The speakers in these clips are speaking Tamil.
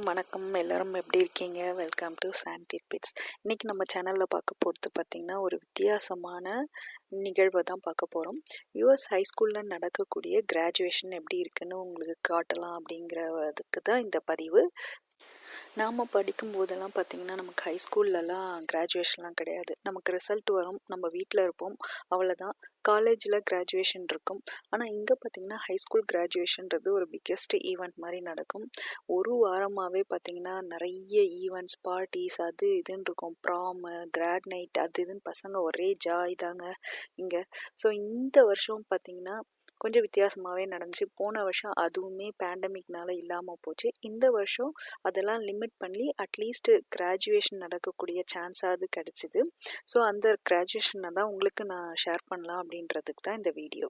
வணக்கம் எல்லோரும் எப்படி இருக்கீங்க? Welcome to Sandy Bits. இன்றைக்கி நம்ம சேனலில் பார்க்க போகிறது பார்த்திங்கன்னா ஒரு வித்தியாசமான நிகழ்வை தான் பார்க்க போகிறோம். யூஎஸ் ஹைஸ்கூலில் நடக்கக்கூடிய கிராஜுவேஷன் எப்படி இருக்குன்னு உங்களுக்கு காட்டலாம் அப்படிங்கிறதுக்கு தான் இந்த பதிவு. நாம் படிக்கும்போதெல்லாம் பார்த்திங்கன்னா நமக்கு ஹைஸ்கூல்லலாம் கிராஜுவேஷன்லாம் கிடையாது. நமக்கு ரிசல்ட் வரும், நம்ம வீட்டில் இருப்போம், அவ்வளோதான். காலேஜில் கிராஜுவேஷன் இருக்கும். ஆனால் இங்கே பார்த்திங்கன்னா ஹைஸ்கூல் கிராஜுவேஷன்றது ஒரு பிக்கெஸ்ட் ஈவெண்ட் மாதிரி நடக்கும். ஒரு வாரமாகவே பார்த்திங்கன்னா நிறைய ஈவெண்ட்ஸ், பார்ட்டிஸ், அது இதுன்னு இருக்கும். ப்ராமு, கிராட் நைட், அது இதுன்னு பசங்க ஒரே ஜாய் தாங்க இங்கே. ஸோ இந்த வருஷம் பார்த்திங்கன்னா கொஞ்சம் வித்தியாசமாகவே நடந்துச்சு. போன வருஷம் அதுவுமே பேண்டமிக்னால இல்லாமல் போச்சு. இந்த வருஷம் அதெல்லாம் லிமிட் பண்ணி அட்லீஸ்ட் கிராஜுவேஷன் நடக்கக்கூடிய சான்ஸாவது கிடச்சிது. ஸோ அந்த கிராஜுவேஷனை தான் உங்களுக்கு நான் ஷேர் பண்ணலாம் அப்படின்றதுக்கு தான் இந்த வீடியோ.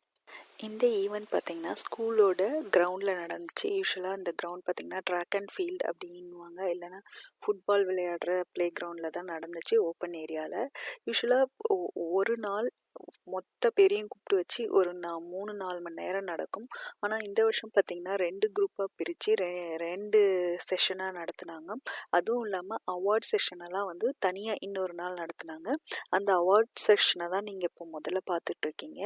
இந்த ஈவெண்ட் பார்த்திங்கன்னா ஸ்கூலோட கிரவுண்டில் நடந்துச்சு. யூஸ்வலாக இந்த கிரவுண்ட் பார்த்திங்கன்னா ட்ராக் அண்ட் ஃபீல்டு அப்படின்வாங்க, இல்லைனா ஃபுட்பால் விளையாடுற ப்ளே கிரவுண்டில் தான் நடந்துச்சு, ஓப்பன் ஏரியாவில். யூஸ்வலாக ஒரு நாள் மொத்த பேரையும் கூப்பிட்டு வச்சு ஒரு 3-4 மணி நேரம் நடக்கும். ஆனால் இந்த வருஷம் பார்த்திங்கன்னா 2 குரூப்பாக பிரித்து 2 செஷனாக நடத்துனாங்க. அதுவும் இல்லாமல் அவார்ட் செஷனெல்லாம் வந்து தனியாக இன்னொரு நாள் நடத்துனாங்க. அந்த அவார்ட் செஷனை தான் நீங்கள் இப்போ முதல்ல பார்த்துட்ருக்கீங்க.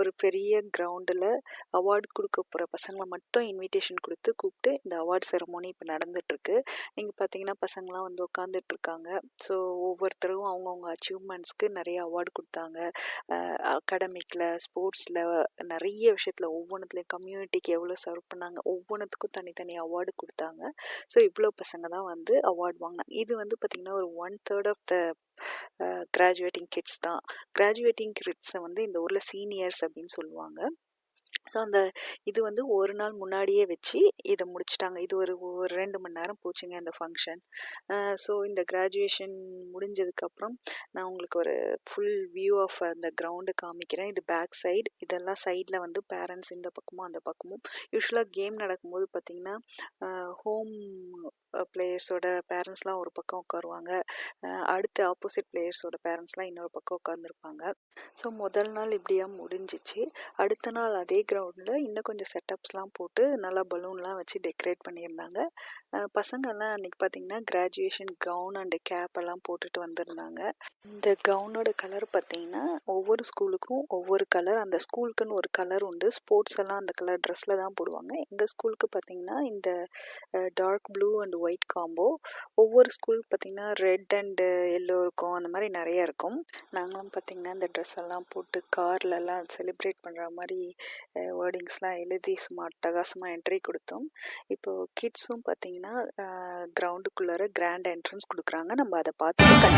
ஒரு பெரிய கிரவுண்டில் அவார்டு கொடுக்க போகிற பசங்களை மட்டும் இன்விடேஷன் கொடுத்து கூப்பிட்டு இந்த அவார்ட் செரமோனி இப்போ நடந்துகிட்ருக்கு. நீங்கள் பார்த்தீங்கன்னா பசங்களாம் வந்து உட்காந்துட்ருக்காங்க. ஸோ ஒவ்வொருத்தரும் அவங்கவுங்க அச்சீவ்மெண்ட்ஸ்க்கு நிறைய அவார்டு கொடுத்தாங்க. அகாடமிக்கில், ஸ்போர்ட்ஸில், நிறைய விஷயத்தில், ஒவ்வொன்றுத்துலேயும் கம்யூனிட்டிக்கு எவ்வளோ சர்வ் பண்ணாங்க, ஒவ்வொன்றுத்துக்கும் தனித்தனி அவார்டு கொடுத்தாங்க. ஸோ இவ்வளோ பசங்க தான் வந்து அவார்டு வாங்கினாங்க. இது வந்து பார்த்திங்கன்னா ஒரு 1/3 ஆஃப் த கிராஜுவேட்டிங் கிட்ஸ் தான். கிராஜுவேட்டிங் கிட்ஸை வந்து இந்த ஊரில் சீனியர்ஸ் அப்படின்னு சொல்லுவாங்க. ஸோ இது வந்து ஒரு நாள் முன்னாடியே வச்சு இதை முடிச்சிட்டாங்க. இது ஒரு 2 மணி நேரம் போச்சுங்க இந்த ஃபங்க்ஷன். ஸோ இந்த கிராஜுவேஷன் முடிஞ்சதுக்கப்புறம் நான் உங்களுக்கு ஒரு ஃபுல் வியூ ஆஃப் அந்த கிரவுண்டை காமிக்கிறேன். இது பேக் சைடு, இதெல்லாம் சைடில் வந்து பேரண்ட்ஸ் இந்த பக்கமும் அந்த பக்கமும். யூஸ்வலாக கேம் நடக்கும்போது பார்த்திங்கன்னா ஹோம் பிளேயர்ஸோட பேரண்ட்ஸ்லாம் ஒரு பக்கம் உட்காருவாங்க, அடுத்து ஆப்போசிட் பிளேயர்ஸோட பேரண்ட்ஸ்லாம் இன்னொரு பக்கம் உட்காந்துருப்பாங்க. ஸோ முதல் நாள் இப்படியா முடிஞ்சிச்சு. அடுத்த நாள் அதே கிரவுண்டில் இன்னும் கொஞ்சம் செட்டப்ஸ்லாம் போட்டு நல்லா பலூன்லாம் வச்சு டெக்கரேட் பண்ணியிருந்தாங்க. பசங்கள்லாம் அன்றைக்கி பார்த்திங்கன்னா கிராஜுவேஷன் கவுன் அண்டு கேப் எல்லாம் போட்டுட்டு வந்திருந்தாங்க. இந்த கவுனோட கலர் பார்த்திங்கன்னா ஒவ்வொரு ஸ்கூலுக்கும் ஒவ்வொரு கலர், அந்த ஸ்கூலுக்குன்னு ஒரு கலர் உண்டு. ஸ்போர்ட்ஸ் எல்லாம் அந்த கலர் ட்ரெஸ்ஸில் தான் போடுவாங்க. எங்கள் ஸ்கூலுக்கு பார்த்திங்கன்னா இந்த dark blue and white combo. ஒவ்வொரு ஸ்கூலுக்கு பார்த்திங்கன்னா ரெட் அண்டு எல்லோ இருக்கும், அந்த மாதிரி நிறையா இருக்கும். நாங்களும் பார்த்திங்கன்னா இந்த ட்ரெஸ் எல்லாம் போட்டு கார்லலாம் செலிப்ரேட் பண்ணுற மாதிரி வேர்டிங்ஸ்லாம் எழுதி சும்மா அட்டகாசமாக என்ட்ரி கொடுத்தோம். இப்போது கிட்ஸும் பார்த்திங்கன்னா கிரவுண்டுக்குள்ளார கிராண்ட் என்ட்ரன்ஸ் கொடுக்குறாங்க. நம்ம அதை பார்த்துட்டு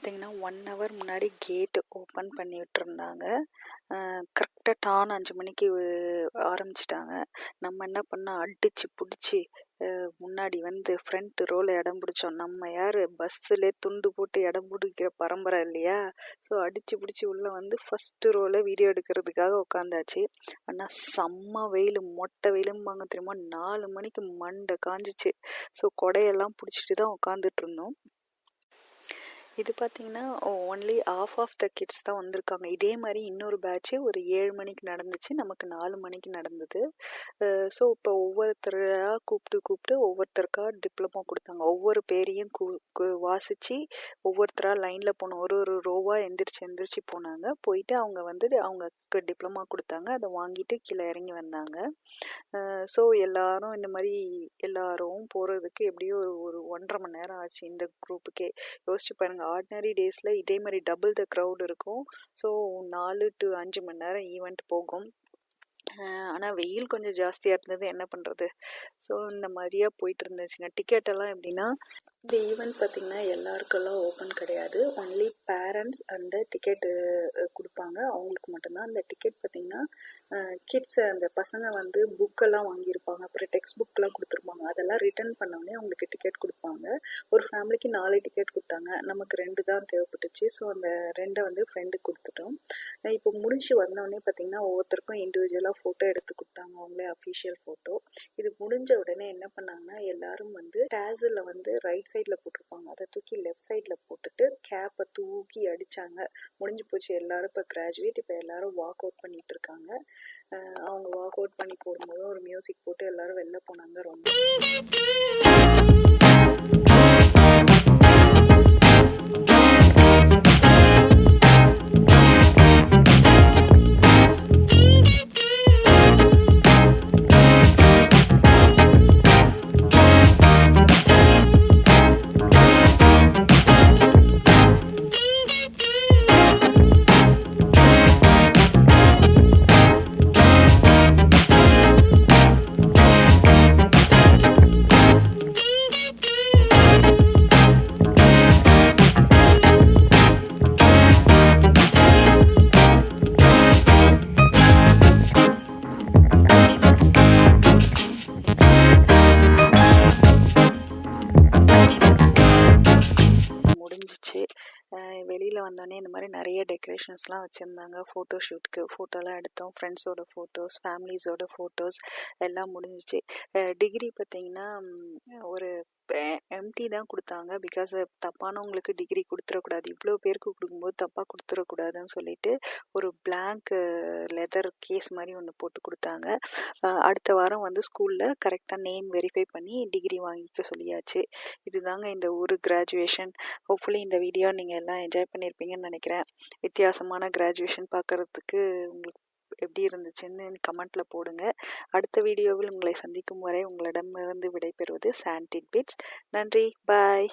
பார்த்திங்கன்னா 1 ஹவர் முன்னாடி கேட்டு ஓப்பன் பண்ணி விட்டுருந்தாங்க. கரெக்டாக டான் 5 மணிக்கு ஆரம்பிச்சிட்டாங்க. நம்ம என்ன பண்ணோம், அடித்து பிடிச்சி முன்னாடி வந்து ஃப்ரண்ட் ரோவில் இடம் பிடிச்சோம். நம்ம யார் பஸ்ஸில் துண்டு போட்டு இடம் பிடிக்கிற பரம்பரை இல்லையா? ஸோ அடித்து பிடிச்சி உள்ளே வந்து ஃபஸ்ட்டு ரோவில் வீடியோ எடுக்கிறதுக்காக உட்காந்தாச்சு. ஆனால் செம்ம வெயில், மொட்டை வெயிலும்பாங்க தெரியுமா, 4 மணிக்கு மண்டை காஞ்சிச்சு. ஸோ கொடையெல்லாம் பிடிச்சிட்டு தான் உட்காந்துட்டு இருந்தோம். இது பார்த்திங்கன்னா ஒன்லி ஆஃப் த கிட்ஸ் தான் வந்திருக்காங்க. இதே மாதிரி இன்னொரு பேட்ச்சு ஒரு 7 மணிக்கு நடந்துச்சு, நமக்கு 4 மணிக்கு நடந்தது. ஸோ இப்போ ஒவ்வொருத்தராக கூப்பிட்டு ஒவ்வொருத்தருக்கா டிப்ளமோ கொடுத்தாங்க. ஒவ்வொரு பேரையும் வாசித்து ஒவ்வொருத்தராக லைனில் போனோம். ஒரு ரோவாக எந்திரிச்சு போனாங்க. போயிட்டு அவங்க வந்து அவங்களுக்கு டிப்ளமா கொடுத்தாங்க. அதை வாங்கிட்டு கீழே இறங்கி வந்தாங்க. ஸோ எல்லாரும் இந்த மாதிரி எல்லாரும் போகிறதுக்கு எப்படியோ ஒரு 1.5 மணி நேரம் ஆச்சு இந்த குரூப்புக்கே. யோசிச்சு பாருங்கள், ஆர்டினரி டேஸில் இதே மாதிரி டபுள் த க்ரௌட் இருக்கும். ஸோ 4 to 5 மணி நேரம் ஈவெண்ட் போகும். ஆனால் வெயில் கொஞ்சம் ஜாஸ்தியாக இருந்தது, என்ன பண்ணுறது. ஸோ இந்த மாதிரியா போயிட்டு இருந்துச்சுங்க. டிக்கெட்டெல்லாம் எப்படின்னா, இந்த ஈவெண்ட் பார்த்திங்கன்னா எல்லாருக்கெல்லாம் ஓப்பன் கிடையாது. ஒன்லி பேரண்ட்ஸ் அந்த டிக்கெட்டு கொடுப்பாங்க, அவங்களுக்கு மட்டும்தான். அந்த டிக்கெட் பார்த்திங்கன்னா கிட்ஸ், அந்த பசங்க வந்து புக்கெல்லாம் வாங்கியிருப்பாங்க, அப்புறம் டெக்ஸ்ட் புக்கெலாம் கொடுத்துருப்பாங்க. அதெல்லாம் ரிட்டர்ன் பண்ணோடனே அவங்களுக்கு டிக்கெட் கொடுப்பாங்க. ஒரு ஃபேமிலிக்கு 4 டிக்கெட் கொடுத்தாங்க, நமக்கு 2 தான் தேவைப்பட்டுச்சு. ஸோ அந்த 2 வந்து ஃப்ரெண்டுக்கு கொடுத்துட்டோம். இப்போ முடிச்சு வந்தோடனே பார்த்திங்கன்னா ஒவ்வொருத்தருக்கும் இண்டிவிஜுவலாக ஃபோட்டோ எடுத்து கொடுத்தாங்க, அவங்களே அஃபிஷியல் ஃபோட்டோ. இது முடிஞ்ச உடனே என்ன பண்ணாங்கன்னா, எல்லாரும் வந்து டேஸில் வந்து ரைட் சைடில் போட்டிருப்பாங்க, அதை தூக்கி லெஃப்ட் சைடில் போட்டுட்டு கேப்பை தூக்கி அடித்தாங்க. முடிஞ்சு போச்சு. எல்லாரும் இப்போ கிராஜுவேட். இப்போ எல்லாரும் வாக் அவுட் பண்ணிட்டு இருக்காங்க. அவங்க வாக் அவுட் பண்ணி போடும்போது ஒரு மியூசிக் போட்டு எல்லாரும் வெளில போனாங்க. ரொம்ப முடிஞ்சிச்சு. வெளியில் வந்தோடனே இந்த மாதிரி நிறைய டெக்கரேஷன்ஸ்லாம் வச்சுருந்தாங்க. ஃபோட்டோ ஷூட்டுக்கு ஃபோட்டோலாம் எடுத்தோம். ஃப்ரெண்ட்ஸோட ஃபோட்டோஸ், ஃபேமிலிஸோட ஃபோட்டோஸ் எல்லாம் முடிஞ்சிச்சு. டிகிரி பார்த்திங்கன்னா ஒரு எம்டி தான் கொடுத்தாங்க. பிகாஸ் தப்பானவங்களுக்கு டிகிரி கொடுத்துடக்கூடாது, இவ்வளோ பேருக்கு கொடுக்கும்போது தப்பாக கொடுத்துடக்கூடாதுன்னு சொல்லிட்டு ஒரு பிளாங்க் லெதர் கேஸ் மாதிரி ஒன்று போட்டு கொடுத்தாங்க. அடுத்த வாரம் வந்து ஸ்கூலில் கரெக்டாக நேம் வெரிஃபை பண்ணி டிகிரி வாங்கிக்க சொல்லியாச்சு. இதுதாங்க இந்த ஒரு கிராஜுவேஷன். ஹோப்ஃபுல்லி இந்த வீடியோ நீங்கள் எல்லாம் என்ஜாய் பண்ணியிருப்பீங்கன்னு நினைக்கிறேன். வித்தியாசமான கிராஜுவேஷன் பார்க்குறதுக்கு உங்களுக்கு எப்படி இருந்துச்சுன்னு கமெண்ட்டில் போடுங்க. அடுத்த வீடியோவில் உங்களை சந்திக்கும் வரை உங்களிடமிருந்து விடைபெறுவது சாண்டிட் பிட்ஸ். நன்றி, பாய்.